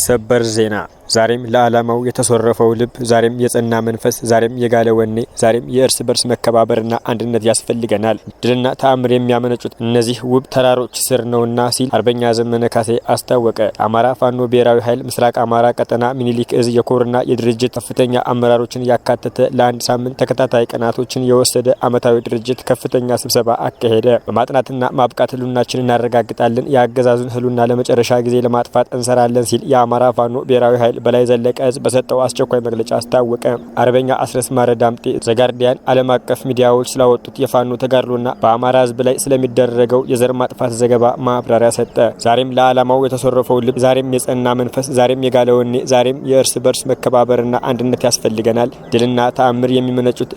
ሰበር ዜና ዛሬም ለዓላማው የተሰረፈው ልብ ዛሬም የጸና መንፈስ ዛሬም የጋለ ወኔ ዛሬም የእርስ በርስ መከባበርና አንድነት ያስፈልገናል። ድልና ተአምር የሚያመነጩት እነዚህ ውብ ተራሮች ስር ነውና ሲል አርበኛ ዘመነ ካሴ አስታወቀ። አማራ ፋኖ ብሔራዊ ኃይል ምስራቅ አማራ ቀጠና ሚኒሊክ እዝ የኮርና የድርጅት ከፍተኛ አመራሮችን ያካተተ ለአንድ ሳምንት ተከታታይ ቀናቶችን የወሰደ ዓመታዊ ድርጅት ከፍተኛ ስብሰባ አካሄደ። በማጥናትና ማብቃት ህሉናችንን እናረጋግጣለን፣ የአገዛዙን ህሉና ለመጨረሻ ጊዜ ለማጥፋት እንሰራለን ሲል የአማራ ፋኖ ብሔራዊ ኃይል በላይ ዘለቀ እዝ በሰጠው አስቸኳይ መግለጫ አስታወቀ። አርበኛ አስረስ ማረ ዳምጤ ዘጋርዲያን ዓለም አቀፍ ሚዲያዎች ስላወጡት የፋኖ ተጋድሎና በአማራ ህዝብ ላይ ስለሚደረገው የዘር ማጥፋት ዘገባ ማብራሪያ ሰጠ። ዛሬም ለዓላማው የተሰረፈው ልብ ዛሬም የጸና መንፈስ ዛሬም የጋለ ወኔ ዛሬም የእርስ በርስ መከባበርና አንድነት ያስፈልገናል። ድልና ተአምር የሚመነጩት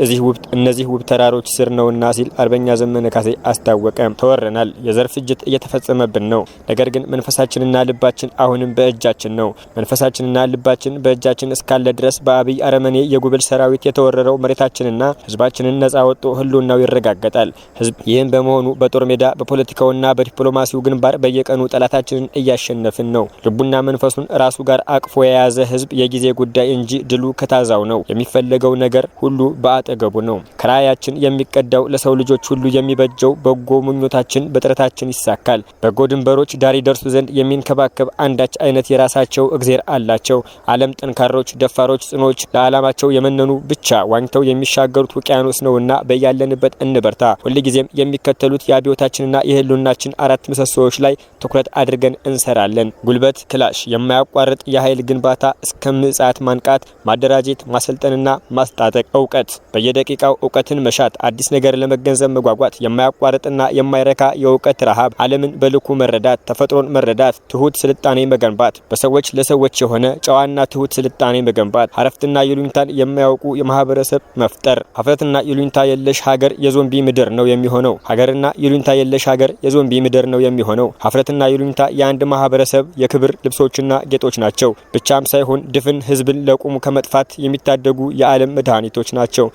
እነዚህ ውብ ተራሮች ስር ነውና ሲል አርበኛ ዘመነ ካሴ አስታወቀ። ተወረናል። የዘር ፍጅት እየተፈጸመብን ነው። ነገር ግን መንፈሳችንና ልባችን አሁንም በእጃችን ነው። መንፈሳችንና ልባችን በእጃችን እስካለ ድረስ በአብይ አረመኔ የጉብል ሰራዊት የተወረረው መሬታችንና ህዝባችንን ነጻ ወጥቶ ህልውናው ይረጋገጣል። ህዝብ ይህን በመሆኑ በጦር ሜዳ በፖለቲካውና በዲፕሎማሲው ግንባር በየቀኑ ጠላታችንን እያሸነፍን ነው። ልቡና መንፈሱን ራሱ ጋር አቅፎ የያዘ ህዝብ የጊዜ ጉዳይ እንጂ ድሉ ከታዛው ነው። የሚፈለገው ነገር ሁሉ በአጠገቡ ነው። ከራያችን የሚቀዳው ለሰው ልጆች ሁሉ የሚበጀው በጎ ምኞታችን በጥረታችን ይሳካል። በጎ ድንበሮች ዳር ይደርሱ ዘንድ የሚንከባከብ አንዳች አይነት የራሳቸው እግዜር አላቸው። ዓለም ጠንካሮች፣ ደፋሮች፣ ጽኖች ለዓላማቸው የመነኑ ብቻ ዋኝተው የሚሻገሩት ውቅያኖስ ነውና በያለንበት እንበርታ። ሁልጊዜም የሚከተሉት የአብዮታችንና የህልውናችን አራት ምሰሶዎች ላይ ትኩረት አድርገን እንሰራለን። ጉልበት፣ ክላሽ፣ የማያቋርጥ የኃይል ግንባታ እስከ ምጽአት ማንቃት፣ ማደራጀት፣ ማሰልጠንና ማስታጠቅ፣ እውቀት፣ በየደቂቃው እውቀትን መሻት፣ አዲስ ነገር ለመገንዘብ መጓጓት፣ የማያቋርጥና የማይረካ የእውቀት ረሃብ፣ ዓለምን በልኩ መረዳት፣ ተፈጥሮን መረዳት፣ ትሁት ስልጣኔ መገንባት፣ በሰዎች ለሰዎች የሆነ ጨዋና ትሁት ስልጣኔ መገንባት፣ ሀረፍትና ይሉኝታን የማያውቁ የማህበረሰብ መፍጠር። ሀፍረትና ይሉኝታ የለሽ ሀገር የዞምቢ ምድር ነው የሚሆነው። ሀገርና ይሉኝታ የለሽ ሀገር የዞምቢ ምድር ነው የሚሆነው። ሀፍረትና ይሉኝታ የአንድ ማህበረሰብ የክብር ልብሶችና ጌጦች ናቸው ብቻም ሳይሆን ድፍን ህዝብን ለቁሙ ከመጥፋት የሚታደጉ የዓለም መድኃኒቶች ናቸው።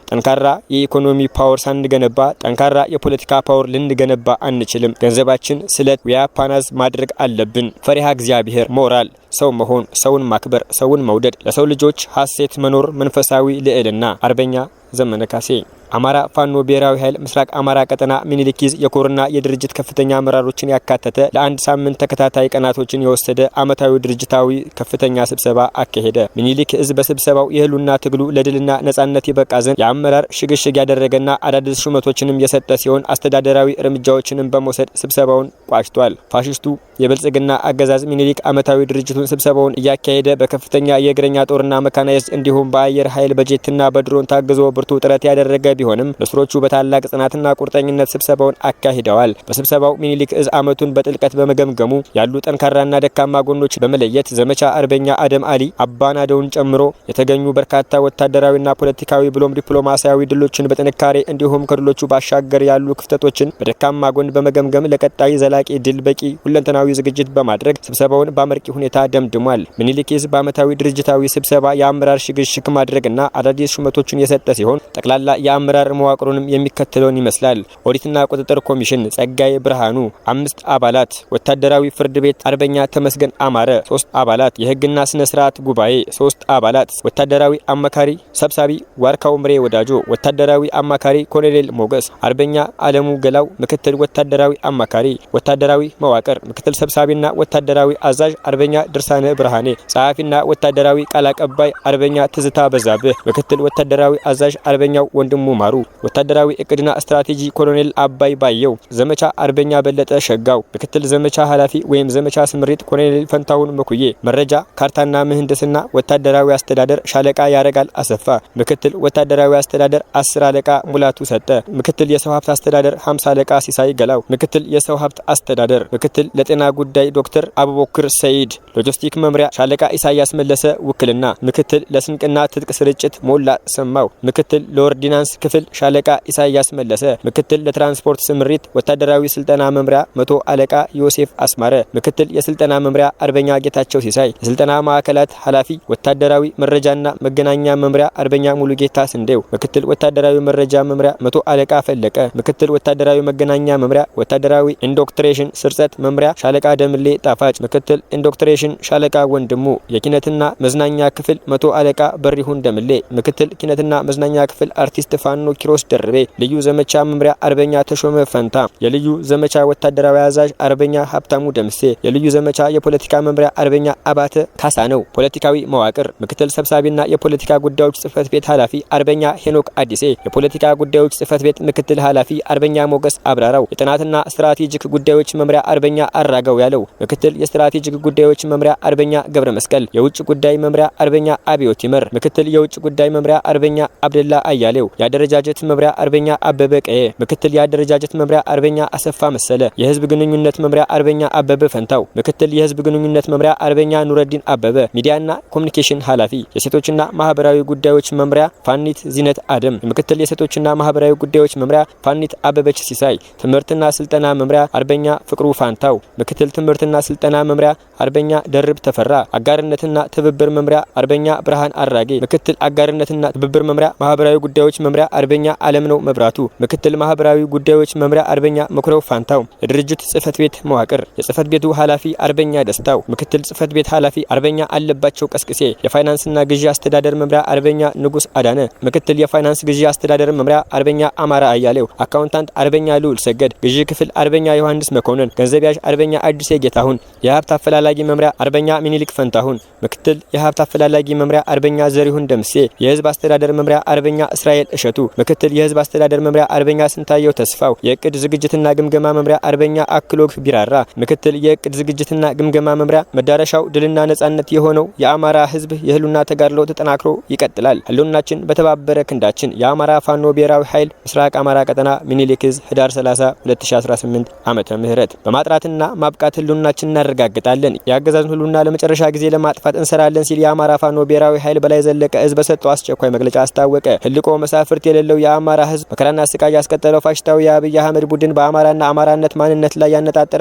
ጠንካራ የኢኮኖሚ ፓወር ሳንገነባ ጠንካራ የፖለቲካ ፓወር ልንገነባ አንችልም። ገንዘባችን ስለት ያፓናዝ ማድረግ አለብን። ፈሪሃ እግዚአብሔር፣ ሞራል፣ ሰው መሆን፣ ሰውን ማክበር፣ ሰውን መውደድ፣ ለሰው ልጆች ሀሴት መኖር፣ መንፈሳዊ ልዕልና። አርበኛ ዘመነ ካሴ። አማራ ፋኖ ብሔራዊ ኃይል ምስራቅ አማራ ቀጠና ሚኒሊክ እዝ የኮርና የድርጅት ከፍተኛ አመራሮችን ያካተተ ለአንድ ሳምንት ተከታታይ ቀናቶችን የወሰደ ዓመታዊ ድርጅታዊ ከፍተኛ ስብሰባ አካሄደ። ሚኒሊክ እዝ በስብሰባው የህሉና ትግሉ ለድልና ነጻነት ይበቃ ዘንድ የአመራር ሽግሽግ ያደረገና አዳዲስ ሹመቶችንም የሰጠ ሲሆን አስተዳደራዊ እርምጃዎችንም በመውሰድ ስብሰባውን ቋጭቷል። ፋሽስቱ የብልጽግና አገዛዝ ሚኒሊክ ዓመታዊ ድርጅቱን ስብሰባውን እያካሄደ በከፍተኛ የእግረኛ ጦርና መካናይዝድ እንዲሁም በአየር ኃይል በጄትና በድሮን ታግዞ ብርቱ ጥረት ያደረገ ቢሆንም ንስሮቹ በታላቅ ጽናትና ቁርጠኝነት ስብሰባውን አካሂደዋል። በስብሰባው ሚኒሊክ እዝ አመቱን በጥልቀት በመገምገሙ ያሉ ጠንካራና ደካማ ጎኖች በመለየት ዘመቻ አርበኛ አደም አሊ አባናደውን ጨምሮ የተገኙ በርካታ ወታደራዊና ፖለቲካዊ ብሎም ዲፕሎማሲያዊ ድሎችን በጥንካሬ እንዲሁም ከድሎቹ ባሻገር ያሉ ክፍተቶችን በደካማ ጎን በመገምገም ለቀጣይ ዘላቂ ድል በቂ ሁለንተናዊ ዝግጅት በማድረግ ስብሰባውን በአመርቂ ሁኔታ ደምድሟል። ሚኒሊክ እዝ በአመታዊ ድርጅታዊ ስብሰባ የአመራር ሽግሽግ ማድረግና አዳዲስ ሹመቶችን የሰጠ ሲሆን ጠቅላላ የአመራር መዋቅሩንም የሚከተለውን ይመስላል። ኦዲትና ቁጥጥር ኮሚሽን ጸጋዬ ብርሃኑ 5 አባላት፣ ወታደራዊ ፍርድ ቤት አርበኛ ተመስገን አማረ 3 አባላት፣ የህግና ስነ ስርዓት ጉባኤ 3 አባላት፣ ወታደራዊ አማካሪ ሰብሳቢ ዋርካው ምሬ ወዳጆ፣ ወታደራዊ አማካሪ ኮሎኔል ሞገስ፣ አርበኛ አለሙ ገላው ምክትል ወታደራዊ አማካሪ፣ ወታደራዊ መዋቅር ምክትል ሰብሳቢና ወታደራዊ አዛዥ አርበኛ ድርሳነ ብርሃኔ፣ ጸሐፊና ወታደራዊ ቃል አቀባይ አርበኛ ትዝታ በዛብህ፣ ምክትል ወታደራዊ አዛዥ አርበኛው ወንድሙ ማሩ፣ ወታደራዊ እቅድና ስትራቴጂ ኮሎኔል አባይ ባየው፣ ዘመቻ አርበኛ በለጠ ሸጋው፣ ምክትል ዘመቻ ኃላፊ ወይም ዘመቻ ስምሪት ኮሎኔል ፈንታውን መኩዬ፣ መረጃ ካርታና ምህንድስና ወታደራዊ አስተዳደር ሻለቃ ያረጋል አሰፋ፣ ምክትል ወታደራዊ አስተዳደር 10 አለቃ ሙላቱ ሰጠ፣ ምክትል የሰው ሀብት አስተዳደር 50 አለቃ ሲሳይ ገላው፣ ምክትል የሰው ሀብት አስተዳደር ምክትል ለጤና ጉዳይ ዶክተር አቡበክር ሰይድ፣ ሎጂስቲክ መምሪያ ሻለቃ ኢሳያስ መለሰ ውክልና፣ ምክትል ለስንቅና ትጥቅ ስርጭት ሞላ ሰማው፣ ምክትል ምክትል ለኦርዲናንስ ክፍል ሻለቃ ኢሳያስ መለሰ፣ ምክትል ለትራንስፖርት ስምሪት ወታደራዊ ስልጠና መምሪያ መቶ አለቃ ዮሴፍ አስማረ፣ ምክትል የስልጠና መምሪያ አርበኛ ጌታቸው ሲሳይ፣ የስልጠና ማዕከላት ኃላፊ ወታደራዊ መረጃና መገናኛ መምሪያ አርበኛ ሙሉጌታ ስንዴው፣ ምክትል ወታደራዊ መረጃ መምሪያ መቶ አለቃ ፈለቀ፣ ምክትል ወታደራዊ መገናኛ መምሪያ ወታደራዊ ኢንዶክትሬሽን ስርጸት መምሪያ ሻለቃ ደምሌ ጣፋጭ፣ ምክትል ኢንዶክትሬሽን ሻለቃ ወንድሙ፣ የኪነትና መዝናኛ ክፍል መቶ አለቃ በሪሁን ደምሌ፣ ምክትል ኪነትና መዝናኛ ክፍል አርቲስት ፋኖ ኪሮስ ደርቤ፣ ልዩ ዘመቻ መምሪያ አርበኛ ተሾመ ፈንታ፣ የልዩ ዘመቻ ወታደራዊ አዛዥ አርበኛ ሀብታሙ ደምሴ፣ የልዩ ዘመቻ የፖለቲካ መምሪያ አርበኛ አባተ ካሳ ነው። ፖለቲካዊ መዋቅር ምክትል ሰብሳቢና የፖለቲካ ጉዳዮች ጽህፈት ቤት ኃላፊ አርበኛ ሄኖክ አዲሴ፣ የፖለቲካ ጉዳዮች ጽህፈት ቤት ምክትል ኃላፊ አርበኛ ሞገስ አብራራው፣ የጥናትና ስትራቴጂክ ጉዳዮች መምሪያ አርበኛ አራጋው ያለው፣ ምክትል የስትራቴጂክ ጉዳዮች መምሪያ አርበኛ ገብረ መስቀል፣ የውጭ ጉዳይ መምሪያ አርበኛ አብዮት ይመር፣ ምክትል የውጭ ጉዳይ መምሪያ አርበኛ አብደላ አያሌው፣ የአደረጃጀት መምሪያ አርበኛ አበበ ቀየ፣ ምክትል የአደረጃጀት መምሪያ አርበኛ አሰፋ መሰለ፣ የህዝብ ግንኙነት መምሪያ አርበኛ አበበ ፈንታው፣ ምክትል የህዝብ ግንኙነት መምሪያ አርበኛ ኑረዲን አበበ፣ ሚዲያና ኮሙኒኬሽን ኃላፊ፣ የሴቶችና ማህበራዊ ጉዳዮች መምሪያ ፋኒት ዚነት አደም፣ ምክትል የሴቶችና ማህበራዊ ጉዳዮች መምሪያ ፋኒት አበበች ሲሳይ፣ ትምህርትና ስልጠና መምሪያ አርበኛ ፍቅሩ ፋንታው፣ ምክትል ትምህርትና ስልጠና መምሪያ አርበኛ ደርብ ተፈራ፣ አጋርነትና ትብብር መምሪያ አርበኛ ብርሃን አራጌ፣ ምክትል አጋርነትና ትብብር መምሪያ ማህበራዊ ጉዳዮች መምሪያ አርበኛ አለምነው መብራቱ፣ ምክትል ማህበራዊ ጉዳዮች መምሪያ አርበኛ መኩረው ፋንታው፣ የድርጅት ጽህፈት ቤት መዋቅር የጽህፈት ቤቱ ኃላፊ አርበኛ ደስታው፣ ምክትል ጽህፈት ቤት ኃላፊ አርበኛ አለባቸው ቀስቅሴ፣ የፋይናንስና ግዢ አስተዳደር መምሪያ አርበኛ ንጉስ አዳነ፣ ምክትል የፋይናንስ ግዢ አስተዳደር መምሪያ አርበኛ አማራ አያሌው፣ አካውንታንት አርበኛ ልዑል ሰገድ፣ ግዢ ክፍል አርበኛ ዮሐንስ መኮንን፣ ገንዘብ ያዥ አርበኛ አዲስ ጌታሁን፣ የሀብት አፈላላጊ መምሪያ አርበኛ ሚኒሊክ ፈንታሁን፣ ምክትል የሀብት አፈላላጊ መምሪያ አርበኛ ዘሪሁን ደምሴ፣ የህዝብ አስተዳደር መምሪያ አርበኛ እስራኤል እሸቱ፣ ምክትል የህዝብ አስተዳደር መምሪያ አርበኛ ስንታየው ተስፋው፣ የእቅድ ዝግጅትና ግምገማ መምሪያ አርበኛ አክሎግ ቢራራ፣ ምክትል የእቅድ ዝግጅትና ግምገማ መምሪያ መዳረሻው ድልና ነጻነት የሆነው የአማራ ህዝብ የህልውና ተጋድሎ ተጠናክሮ ይቀጥላል። ህልውናችን በተባበረ ክንዳችን። የአማራ ፋኖ ብሔራዊ ኃይል ምስራቅ አማራ ቀጠና ሚኒሊክ ዕዝ ህዳር 30 2018 ዓመተ ምህረት በማጥራትና ማብቃት ህልውናችን እናረጋግጣለን። የአገዛዙን ህልውና ለመጨረሻ ጊዜ ለማጥፋት እንሰራለን ሲል የአማራ ፋኖ ብሔራዊ ኃይል በላይ ዘለቀ ዕዝ በሰጠው አስቸኳይ መግለጫ አስታወቀ። ህልቆ መሳፍርት የሌለው የአማራ ህዝብ መከራና ስቃይ ያስቀጠለው ፋሽስታዊ የአብይ አህመድ ቡድን በአማራና አማራነት ማንነት ላይ ያነጣጠረ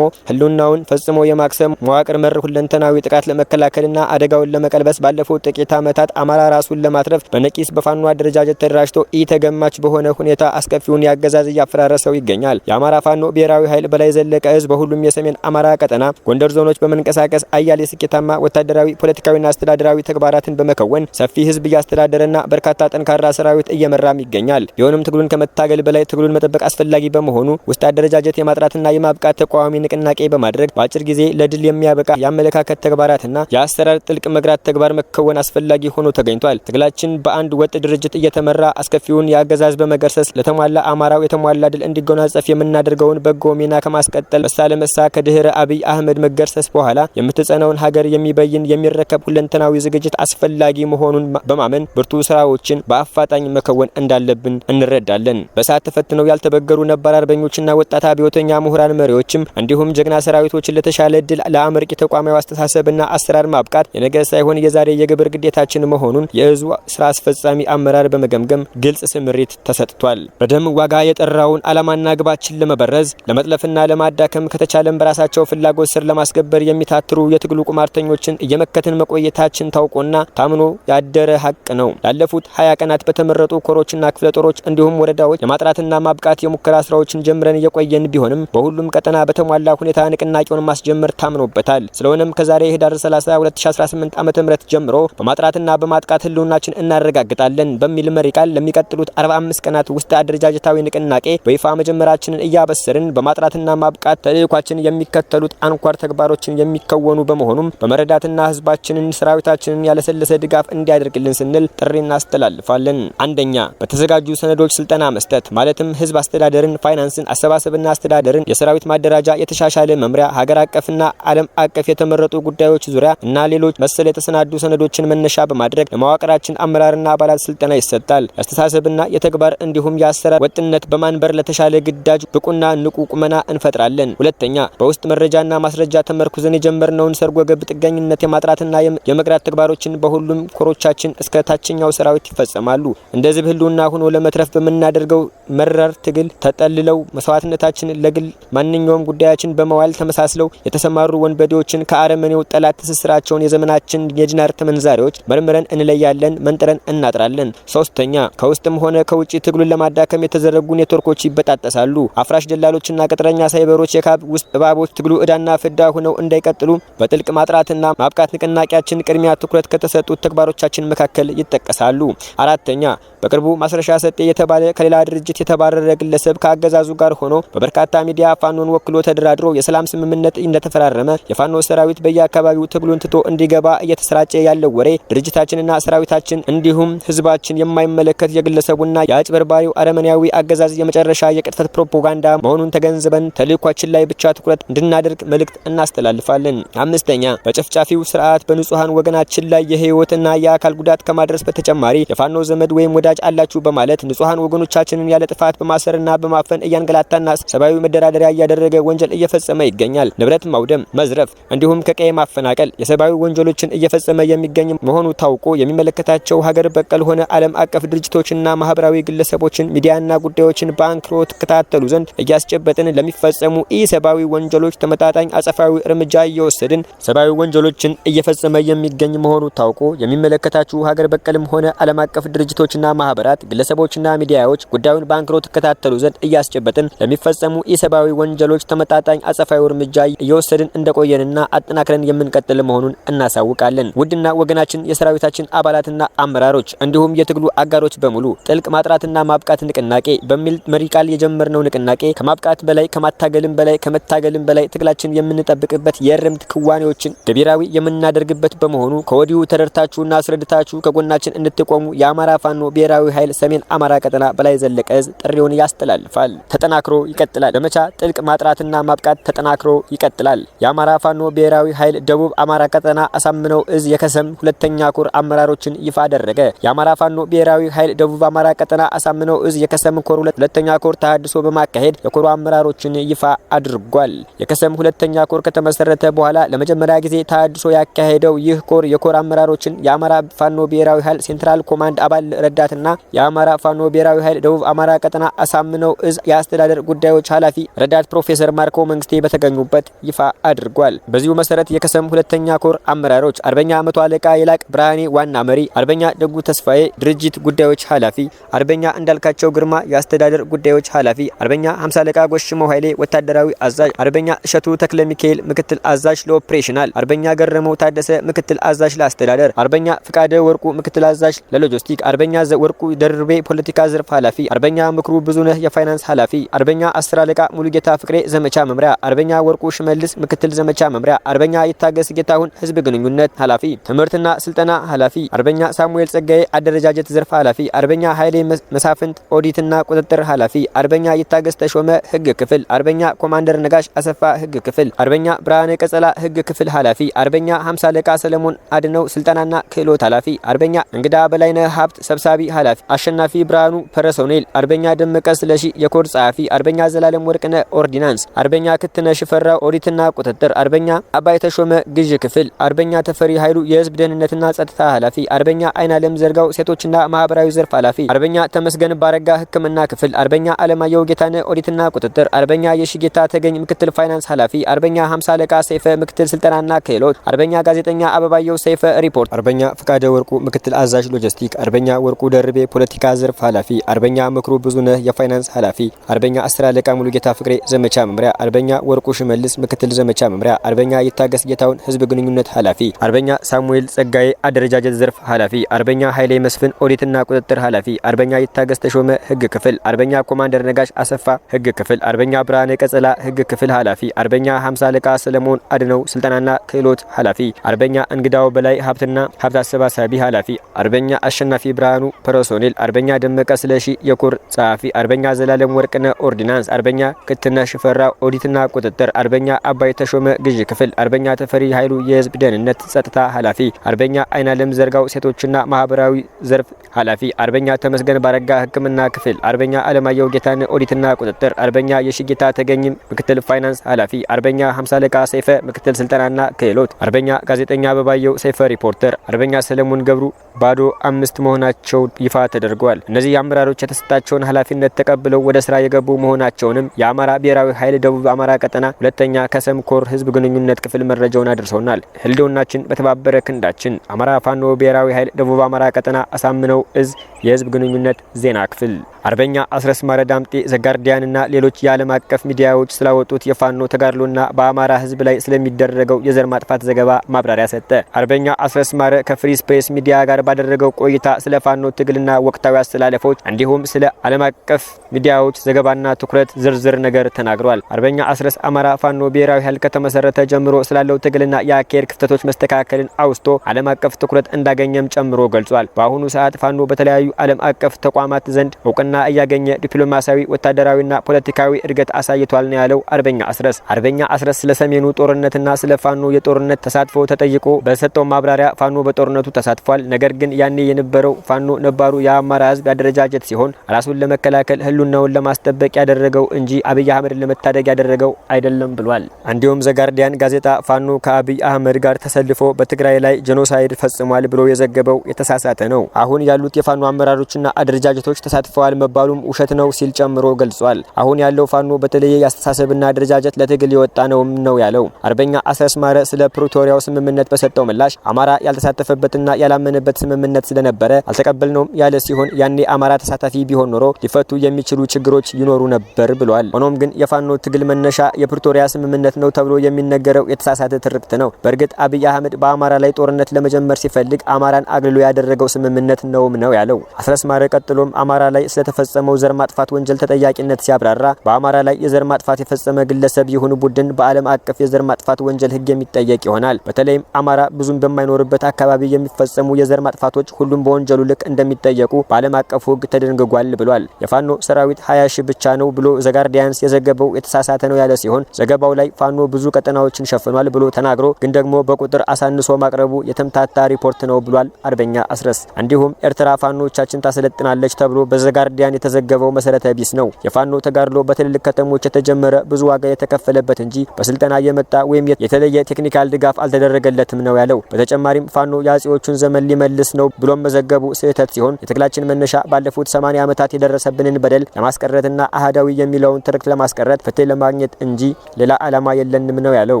ህልውናውን ፈጽሞ የማክሰም መዋቅር መር ሁለንተናዊ ጥቃት ለመከላከልና አደጋውን ለመቀልበስ ባለፉት ጥቂት ዓመታት አማራ ራሱን ለማትረፍ በነቂስ በፋኖ አደረጃጀት ተደራጅቶ ኢተገማች በሆነ ሁኔታ አስከፊውን ያገዛዝ እያፈራረሰው ይገኛል። የአማራ ፋኖ ብሔራዊ ኃይል በላይ ዘለቀ ዕዝ በሁሉም የሰሜን አማራ ቀጠና ጎንደር ዞኖች በመንቀሳቀስ አያሌ ስኬታማ ወታደራዊ ፖለቲካዊና አስተዳደራዊ ተግባራትን በመከወን ሰፊ ህዝብ እያስተዳደረና በርካታ ጠንካራ ሰራዊት እየመራም ይገኛል። ቢሆንም ትግሉን ከመታገል በላይ ትግሉን መጠበቅ አስፈላጊ በመሆኑ ውስጥ አደረጃጀት የማጥራትና የማብቃት ተቋሚ ንቅናቄ በማድረግ በአጭር ጊዜ ለድል የሚያበቃ የአመለካከት ተግባራትና የአሰራር ጥልቅ መግራት ተግባር መከወን አስፈላጊ ሆኖ ተገኝቷል። ትግላችን በአንድ ወጥ ድርጅት እየተመራ አስከፊውን የአገዛዝ በመገርሰስ ለተሟላ አማራው የተሟላ ድል እንዲጎናጸፍ የምናደርገውን በጎ ሚና ከማስቀጠል መሳ ከድህረ አብይ አህመድ መገርሰስ በኋላ የምትጸነውን ሀገር የሚበይን የሚረከብ ሁለንተናዊ ዝግጅት አስፈላጊ መሆኑን በማመን ብርቱ ስራዎችን በአፋጣኝ መከወን እንዳለብን እንረዳለን። በሰዓት ተፈትነው ያልተበገሩ ነባር አርበኞችና ወጣት አብዮተኛ ምሁራን መሪዎችም እንዲሁም ጀግና ሰራዊቶችን ለተሻለ ድል ለአመርቂ ተቋማዊ አስተሳሰብና አሰራር ማብቃት የነገ ሳይሆን የዛሬ የግብር ግዴታችን መሆኑን የዕዙ ስራ አስፈጻሚ አመራር በመገምገም ግልጽ ስምሪት ተሰጥቷል። በደም ዋጋ የጠራውን ዓላማና ግባችን ለመበረዝ ለመጥለፍና ለማዳከም ከተቻለም በራሳቸው ፍላጎት ስር ለማስገበር የሚታትሩ የትግሉ ቁማርተኞችን እየመከትን መቆየታችን ታውቆና ታምኖ ያደረ ሀቅ ነው። ላለፉት 20 ቀናት በተመረጡ ኮሮችና ክፍለ ጦሮች እንዲሁም ወረዳዎች የማጥራትና ማብቃት የሙከራ ስራዎችን ጀምረን እየቆየን ቢሆንም በሁሉም ቀጠና በተሟላ ሁኔታ ንቅናቄውን ማስጀመር ታምኖበታል። ስለሆነም ከዛሬ ህዳር 30 2018 ዓ.ም ጀምሮ በማጥራትና በማጥቃት ህልውናችን እናረጋግጣለን በሚል መሪ ቃል ለሚቀጥሉት 45 ቀናት ውስጥ አደረጃጀታዊ ንቅናቄ በይፋ መጀመራችንን እያበሰርን በማጥራትና ማብቃት ተልዕኳችን የሚከተሉት አንኳር ተግባሮችን የሚከወኑ በመሆኑም በመረዳትና ህዝባችንን ሰራዊታችንን ያለሰለሰ ድጋፍ እንዲያደርግልን ስንል ጥሪ እናስተላልፋለን። አንደኛ፣ በተዘጋጁ ሰነዶች ስልጠና መስጠት ማለትም ህዝብ አስተዳደርን፣ ፋይናንስን፣ አሰባሰብና አስተዳደርን፣ የሰራዊት ማደራጃ፣ የተሻሻለ መምሪያ፣ ሀገር አቀፍና ዓለም አቀፍ የተመረጡ ጉዳዮች ዙሪያ እና ሌሎች መሰል የተሰናዱ ሰነዶችን መነሻ በማድረግ ለማዋቅራችን አመራርና አባላት ስልጠና ይሰጣል። የአስተሳሰብና የተግባር እንዲሁም የአሰራር ወጥነት በማንበር ለተሻለ ግዳጅ ብቁና ንቁ ቁመና እንፈጥራለን። ሁለተኛ፣ በውስጥ መረጃና ማስረጃ ተመርኩዘን የጀመርነውን ሰርጎ ገብ ጥገኝነት የማጥራትና የመግራት ተግባሮችን በሁሉም ኮሮቻችን እስከ ታችኛው ሰራዊት ይፈጸማሉ። እንደዚህ ህልውና ሆኖ ለመትረፍ በመናደርገው መራር ትግል ተጠልለው መስዋዕትነታችን ለግል ማንኛውም ጉዳያችን በመዋል ተመሳስለው የተሰማሩ ወንበዴዎችን ከአረመኔው ጠላት ትስስራቸውን የዘመናችን የጅናር ተመንዛሪዎች መርምረን እንለያለን፣ መንጥረን እናጥራለን። ሶስተኛ ከውስጥም ሆነ ከውጪ ትግሉን ለማዳከም የተዘረጉ ኔትወርኮች ይበጣጠሳሉ። አፍራሽ ደላሎችና ቅጥረኛ ሳይበሮች የካብ ውስጥ እባቦች ትግሉ እዳና ፍዳ ሆነው እንዳይቀጥሉ በጥልቅ ማጥራትና ማብቃት ንቅናቄያችን ቅድሚያ ትኩረት ከተሰጡት ተግባሮቻችን መካከል ይጠቀሳሉ። አራተኛ በቅርቡ ማስረሻ ሰጤ የተባለ ከሌላ ድርጅት የተባረረ ግለሰብ ከአገዛዙ ጋር ሆኖ በበርካታ ሚዲያ ፋኖን ወክሎ ተደራድሮ የሰላም ስምምነት እንደተፈራረመ የፋኖ ሰራዊት በየአካባቢው ትግሉን ትቶ እንዲገባ እየተሰራጨ ያለው ወሬ ድርጅታችንና ሰራዊታችን እንዲሁም ህዝባችን የማይመለከት የግለሰቡና የአጭበርባሪው አረመኔያዊ አገዛዝ የመጨረሻ የቅጥፈት ፕሮፓጋንዳ መሆኑን ተገንዝበን ተልዕኳችን ላይ ብቻ ትኩረት እንድናደርግ መልእክት እናስተላልፋለን። አምስተኛ በጨፍጫፊው ስርዓት በንጹሃን ወገናችን ላይ የህይወትና የአካል ጉዳት ከማድረስ በተጨማሪ የፋኖ ዘመድ ወይም ወዳጅ አላችሁ በማለት ንጹሃን ወገኖቻችንን ያለ ጥፋት በማሰርና በማፈን እያንገላታና ሰብአዊ መደራደሪያ እያደረገ ወንጀል እየፈጸመ ይገኛል። ንብረት ማውደም፣ መዝረፍ እንዲሁም ከቀይ ማፈናቀል የሰብአዊ ወንጀሎችን እየፈጸመ የሚገኝ መሆኑ ታውቆ የሚመለከታቸው ሀገር በቀል ሆነ ዓለም አቀፍ ድርጅቶችና ማህበራዊ ግለሰቦችን ሚዲያና ጉዳዮችን በአንክሮ ተከታተሉ ዘንድ እያስጨበጥን ለሚፈጸሙ ኢሰብአዊ ወንጀሎች ተመጣጣኝ አጸፋዊ እርምጃ እየወሰድን ሰብአዊ ወንጀሎችን እየፈጸመ የሚገኝ መሆኑ ታውቆ የሚመለከታችሁ ሀገር በቀልም ሆነ ዓለም አቀፍ ድርጅቶችና ማህበራት ግለሰቦችና ሚዲያዎች ጉዳዩን በአንክሮ ተከታተሉ ዘንድ እያስጨበጥን ለሚፈጸሙ ኢሰብአዊ ወንጀሎች ተመጣጣኝ አጸፋዊ እርምጃ እየወሰድን እንደቆየንና አጠናክረን የምንቀጥል መሆኑን እናሳውቃለን። ውድና ወገናችን የሰራዊታችን አባላትና አመራሮች እንዲሁም የትግሉ አጋሮች በሙሉ ጥልቅ ማጥራትና ማብቃት ንቅናቄ በሚል መሪ ቃል የጀመርነው ንቅናቄ ከማብቃት በላይ ከማታገልም በላይ ከመታገልም በላይ ትግላችን የምንጠብቅበት የእርምት ክዋኔዎችን ገቢራዊ የምናደርግበት በመሆኑ ከወዲሁ ተረድታችሁና አስረድታችሁ ከጎናችን እንድትቆሙ የአማራ ፋኖ ብሔራዊ ኃይል ሰሜን አማራ ቀጠና በላይ ዘለቀ ዕዝ ጥሪውን ያስተላልፋል። ተጠናክሮ ይቀጥላል። ዘመቻ ጥልቅ ማጥራትና ማብቃት ተጠናክሮ ይቀጥላል። የአማራ ፋኖ ብሔራዊ ኃይል ደቡብ አማራ ቀጠና አሳምነው ዕዝ የከሰም ሁለተኛ ኮር አመራሮችን ይፋ አደረገ። የአማራ ፋኖ ብሔራዊ ኃይል ደቡብ አማራ ቀጠና አሳምነው ዕዝ የከሰም ኮር ሁለተኛ ኮር ተሃድሶ በማካሄድ የኮሩ አመራሮችን ይፋ አድርጓል። የከሰም ሁለተኛ ኮር ከተመሰረተ በኋላ ለመጀመሪያ ጊዜ ተሃድሶ ያካሄደው ይህ ኮር የኮር አመራሮችን የአማራ ፋኖ ብሔራዊ ኃይል ሴንትራል ኮማንድ አባል ረዳትና የአማራ ፋኖ ብሔራዊ ኃይል ደቡብ አማራ ቀጠና አሳምነው ዕዝ የአስተዳደር ጉዳዮች ኃላፊ ረዳት ፕሮፌሰር ማርኮ መንግስቴ በተገኙበት ይፋ አድርጓል። በዚሁ መሰረት የከሰም ሁለተኛ ኮር አመራሮች አርበኛ መቶ አለቃ የላቅ ብርሃኔ ዋና መሪ፣ አርበኛ ደጉ ተስፋዬ ድርጅት ጉዳዮች ኃላፊ፣ አርበኛ እንዳልካቸው ግርማ የአስተዳደር ጉዳዮች ኃላፊ፣ አርበኛ 50 አለቃ ጎሽመው ኃይሌ ወታደራዊ አዛዥ፣ አርበኛ እሸቱ ተክለ ሚካኤል ምክትል አዛዥ ለኦፕሬሽናል፣ አርበኛ ገረመው ታደሰ ምክትል አዛዥ ለአስተዳደር፣ አርበኛ ፍቃደ ወርቁ ምክትል አዛዥ ለሎጂስቲክ፣ አርበኛ ወርቁ ደርቤ ፖለቲካ ዘርፍ ኃላፊ፣ አርበኛ ምክሩ ብዙነህ የፋይናንስ ኃላፊ፣ አርበኛ 10 አለቃ ሙሉጌታ ፍቅሬ ዘመቻ መምሪያ፣ አርበኛ ወርቁ ሽመልስ ምክትል ዘመቻ መምሪያ፣ አርበኛ ይታገስ ጌታሁን ህዝብ ግንኙነት ኃላፊ፣ ትምህርትና ስልጠና ኃላፊ፣ አርበኛ ሳሙኤል ጸጋዬ አደረጃጀት ዘርፍ ኃላፊ፣ አርበኛ ኃይሌ መሳፍንት ኦዲትና ቁጥጥር ኃላፊ፣ አርበኛ ይታገስ ተሾመ ህግ ክፍል፣ አርበኛ ኮማንደር ነጋሽ አሰፋ ህግ ክፍል፣ አርበኛ ብርሃነ ቀጸላ ህግ ክፍል ኃላፊ፣ አርበኛ 50 አለቃ ሰለሞን አድነው ስልጠናና ክህሎት ኃላፊ፣ አርበኛ እንግዳ በላይነህ ሀብት ሰብሳቢ ኃላፊ፣ አሸናፊ ብርሃኑ ፐርሶኔል፣ አርበኛ ደመቀ ስለሺ የኮድ ጸሐፊ፣ አርበኛ ዘላለም ወርቅነ ኦርዲናንስ፣ አርበኛ ክትነ ሽፈራ ኦዲትና ቁጥጥር፣ አርበኛ አባይ ተሾመ ግዥ ክፍል፣ አርበኛ ተፈሪ ኃይሉ የህዝብ ደህንነትና ጸጥታ ኃላፊ፣ አርበኛ አይናለም ዘርጋው ሴቶችና ማህበራዊ ዘርፍ ኃላፊ፣ አርበኛ ተመስገን ባረጋ ህክምና ክፍል፣ አርበኛ አለማየሁ ጌታነህ ኦዲትና ቁጥጥር፣ አርበኛ የሽጌታ ተገኝ ምክትል ፋይናንስ ኃላፊ፣ አርበኛ 50 አለቃ ሰይፈ ምክትል ስልጠናና ክህሎት፣ አርበኛ ጋዜጠኛ አበባየው ሰይፈ ሪፖርት፣ አርበኛ ፍቃደ ወርቁ ምክትል አዛዥ ሎጂስቲክ፣ አርበኛ ወርቁ ደርቤ ፖለቲካ ዘርፍ ኃላፊ፣ አርበኛ ምክሩ ብዙነህ የፋይናንስ ኃላፊ፣ አርበኛ 10 አለቃ ሙሉጌታ ፍቅሬ ዘመቻ መምሪያ፣ አርበኛ ወርቁ ሽመልስ ምክትል ዘመቻ መምሪያ፣ አርበኛ ይታገስ ጌታውን ህዝብ ግንኙነት ኃላፊ፣ አርበኛ ሳሙኤል ጸጋዬ አደረጃጀት ዘርፍ ኃላፊ፣ አርበኛ ኃይሌ መስፍን ኦዲትና ቁጥጥር ኃላፊ፣ አርበኛ ይታገስ ተሾመ ህግ ክፍል፣ አርበኛ ኮማንደር ነጋሽ አሰፋ ህግ ክፍል፣ አርበኛ ብርሃነ ቀጸላ ህግ ክፍል ኃላፊ፣ አርበኛ 50 አለቃ ሰለሞን አድነው ስልጠናና ክህሎት ኃላፊ፣ አርበኛ እንግዳው በላይ ሀብትና ሀብት አሰባሳቢ ኃላፊ፣ አርበኛ አሸናፊ ብርሃኑ ፐርሶኔል፣ አርበኛ ደመቀ ስለሺ የኮር ጸሐፊ፣ አርበኛ ዘላለም ወርቅነ ኦርዲናንስ፣ አርበኛ ክትነ ሽፈራ ኦዲትና ቁጥጥር፣ አርበኛ አባይ ተሾመ ግዥ ክፍል፣ አርበኛ ተፈሪ ኃይሉ የህዝብ ደህንነት ጸጥታ ኃላፊ፣ አርበኛ አይናለም ዘርጋው ሴቶችና ማህበራዊ ዘርፍ ኃላፊ፣ አርበኛ ተመስገን ባረጋ ህክምና ክፍል፣ አርበኛ አለማየሁ ጌታነህ ኦዲትና ቁጥጥር፣ አርበኛ የሽጌታ ተገኝም ምክትል ፋይናንስ ኃላፊ፣ አርበኛ 50 አለቃ ሰይፈ ምክትል ስልጠናና ክህሎት፣ አርበኛ ጋዜጠኛ አበባየው ሰይፈ ሪፖርተር፣ አርበኛ ሰለሞን ገብሩ ባዶ 5 መሆናቸው ይፋ ተደርጓል። እነዚህ አመራሮች የተሰጣቸውን ኃላፊነት ተቀብለው ወደ ስራ የገቡ መሆናቸውንም የአማራ ብሔራዊ ኃይል ደቡብ አማራ ቀጠና ሁለተኛ ከሰም ኮር ህዝብ ግንኙነት ክፍል መረጃውን አድርሰውናል። ህልውናችን በተባበረ ክንዳችን። አማራ ፋኖ ብሔራዊ ኃይል ደቡብ አማራ ቀጠና አሳምነው እዝ የህዝብ ግንኙነት ዜና ክፍል። አርበኛ አስረስ ማረ ዳምጤ ዘጋርዲያንና ሌሎች የዓለም አቀፍ ሚዲያዎች ስላወጡት የፋኖ ተጋድሎና በአማራ ህዝብ ላይ ስለሚደረገው የዘር ማጥፋት ዘገባ ማብራሪያ ሰጠ። አርበኛ አስረስ ማረ ከፍሪ ስፔስ ሚዲያ ጋር ባደረገው ቆይታ ስለ ፋኖ ትግልና ወቅታዊ አስተላለፎች እንዲሁም ስለ ዓለም አቀፍ ሚዲያዎች ዘገባና ትኩረት ዝርዝር ነገር ተናግሯል። አርበኛ አስረስ አማራ ፋኖ ብሔራዊ ኃይል ከተመሰረተ ጀምሮ ስላለው ትግልና የአካሄድ ክፍተቶች መስተካከልን አውስቶ ዓለም አቀፍ ትኩረት እንዳገኘም ጨምሮ ገልጿል። በአሁኑ ሰዓት ፋኖ በተለያዩ ዓለም አቀፍ ተቋማት ዘንድ እውቅና እያገኘ ዲፕሎማሲያዊ፣ ወታደራዊና ፖለቲካዊ እድገት አሳይቷል ነው ያለው አርበኛ አስረስ። አርበኛ አስረስ ስለ ሰሜኑ ጦርነትና ስለ ፋኖ የጦርነት ተሳትፎ ተጠይቆ በሰጠው ማብራሪያ ፋኖ በጦርነቱ ተሳትፏል። ነገር ግን ያኔ የነበረው ፋኖ ነባሩ የአማራ ህዝብ አደረጃጀት ሲሆን ራሱን ለመከላከል ህልውናውን ለማስጠበቅ ያደረገው እንጂ አብይ አህመድን ለመታደግ ያደረገው አይደለም ብሏል። እንዲሁም ዘጋርዲያን ጋዜጣ ፋኖ ከአብይ አህመድ ጋር ተሰልፎ በትግራይ ላይ ጄኖሳይድ ፈጽሟል ብሎ የዘገበው የተሳሳተ ነው። አሁን ያሉት የፋኖ አመራሮችና አደረጃጀቶች ተሳትፈዋል መባሉም ውሸት ነው ሲል ጨምሮ ገልጿል። አሁን ያለው ፋኖ በተለየ ያስተሳሰብና አደረጃጀት ለትግል የወጣ ነው ያለው አርበኛ አስረስ ማረ ስለ ፕሪቶሪያው ስምምነት በሰጠው ምላሽ አማራ ያልተሳተፈበትና ያላመነበት ስምምነት ስለነበረ አልተቀበልነውም ያለ ሲሆን ያኔ አማራ ተሳታፊ ቢሆን ኖሮ ሊፈቱ የሚችሉ ችግሮች ይኖሩ ነበር ብሏል። ሆኖም ግን የፋኖ ትግል መነሻ የፕሪቶሪያ ስምምነት ነው ተብሎ የሚነገረው የተሳሳተ ትርክት ነው። በእርግጥ አብይ አህመድ በአማራ ላይ ጦርነት ለመጀመር ሲፈልግ አማራን አግልሎ ያደረገው ስምምነት ነው ያለው አስረስ ማረ ቀጥሎም አማራ ላይ ስለተፈጸመው ዘር ማጥፋት ወንጀል ተጠያቂነት ሲያብራራ በአማራ ላይ የዘር ማጥፋት የፈጸመ ግለሰብ ይሁን ቡድን በዓለም አቀፍ የዘር ማጥፋት ወንጀል ህግ የሚጠየቅ ይሆናል። በተለይም አማራ ብዙም በማይኖርበት አካባቢ የሚፈጸሙ የዘር ማጥፋቶች ሁሉም በወንጀሉ ልክ እንደሚጠየቁ በዓለም አቀፉ ህግ ተደንግጓል ብሏል። የፋኖ ሰራዊት 20 ሺህ ብቻ ነው ብሎ ዘጋርዲያንስ የዘገበው የተሳሳተ ነው ያለ ሲሆን ዘገባው ላይ ፋኖ ብዙ ቀጠናዎችን ሸፍኗል ብሎ ተናግሮ ግን ደግሞ በቁጥር አሳንሶ ማቅረቡ የተምታታ ሪፖርት ነው ብሏል አርበኛ አስረስ። እንዲሁም ኤርትራ ፋኖቻችን ታሰለጥናለች ተብሎ በዘጋርዲያን የተዘገበው መሰረተ ቢስ ነው። የፋኖ ተጋድሎ በትልልቅ ከተሞች የተጀመረ ብዙ ዋጋ የተከፈለበት እንጂ በስልጠና የመጣ ወይም የተለየ ቴክኒካል ድጋፍ አልተደረገለትም ነው ያለው። በተጨማሪም ፋኖ የአጼዎቹን ዘመን ሊመልስ ነው ብሎም መዘገቡ ስህተት ሲሆን የትግላችን መነሻ ባለፉት 80 ዓመታት የደረሰብንን በደል ለማስቀረትና አህዳዊ የሚለውን ትርክት ለማስቀረት ፍትህ ለማግኘት እንጂ ሌላ ዓላማ የለንም ነው ያለው።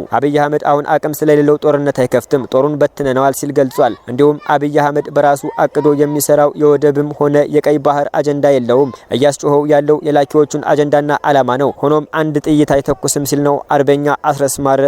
አብይ አህመድ አሁን አቅም ስለሌለው ጦርነት አይከፍትም፣ ጦሩን በትነነዋል ሲል ገልጿል። እንዲሁም አብይ አህመድ በራሱ አቅዶ የሚሰራው የወደብም ሆነ የቀይ ባህር አጀንዳ የለውም። እያስጮኸው ያለው የላኪዎቹን አጀንዳና ዓላማ ነው። ሆኖም አንድ ጥይት አይተኩስም ሲል ነው አርበኛ አስረስ ማረ